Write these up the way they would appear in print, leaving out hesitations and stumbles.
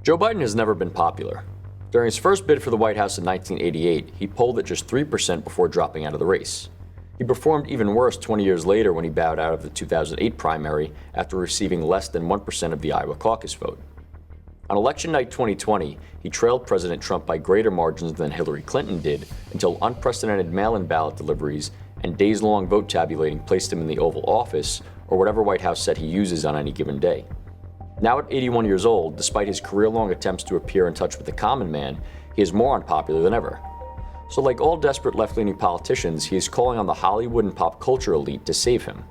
Joe Biden has never been popular. During his first bid for the White House in 1988, he polled at just 3% before dropping out of the race. He performed even worse 20 years later when he bowed out of the 2008 primary after receiving less than 1% of the Iowa caucus vote. On election night 2020, he trailed President Trump by greater margins than Hillary Clinton did until unprecedented mail-in ballot deliveries and days-long vote tabulating placed him in the Oval Office, or whatever White House set he uses on any given day. Now at 81 years old, despite his career-long attempts to appear in touch with the common man, he is more unpopular than ever. So like all desperate left-leaning politicians, he is calling on the Hollywood and pop culture elite to save him.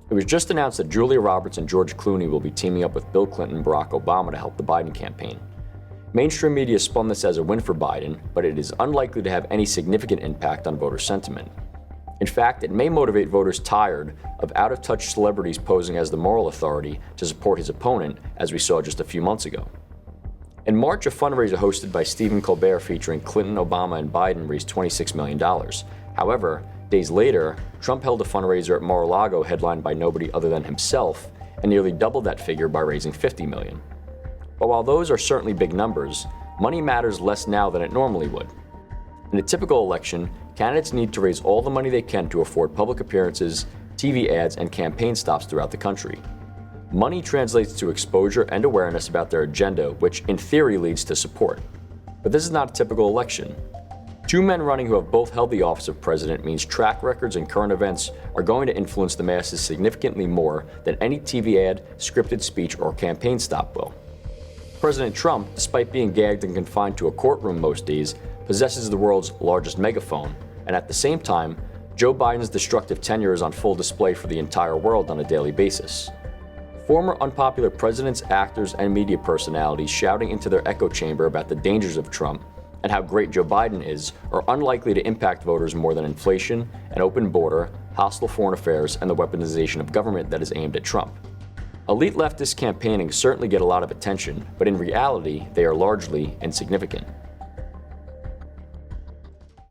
It was just announced that Julia Roberts and George Clooney will be teaming up with Bill Clinton and Barack Obama to help the Biden campaign. Mainstream media spun this as a win for Biden, but it is unlikely to have any significant impact on voter sentiment. In fact, it may motivate voters tired of out-of-touch celebrities posing as the moral authority to support his opponent, as we saw just a few months ago. In March, a fundraiser hosted by Stephen Colbert featuring Clinton, Obama, and Biden raised $26 million. However, days later, Trump held a fundraiser at Mar-a-Lago headlined by nobody other than himself and nearly doubled that figure by raising $50 million. But while those are certainly big numbers, money matters less now than it normally would. In a typical election, candidates need to raise all the money they can to afford public appearances, TV ads, and campaign stops throughout the country. Money translates to exposure and awareness about their agenda, which in theory leads to support. But this is not a typical election. Two men running who have both held the office of president means track records and current events are going to influence the masses significantly more than any TV ad, scripted speech, or campaign stop will. President Trump, despite being gagged and confined to a courtroom most days, possesses the world's largest megaphone, and at the same time, Joe Biden's destructive tenure is on full display for the entire world on a daily basis. Former unpopular presidents, actors, and media personalities shouting into their echo chamber about the dangers of Trump and how great Joe Biden is are unlikely to impact voters more than inflation, an open border, hostile foreign affairs, and the weaponization of government that is aimed at Trump. Elite leftist campaigning certainly get a lot of attention, but in reality, they are largely insignificant.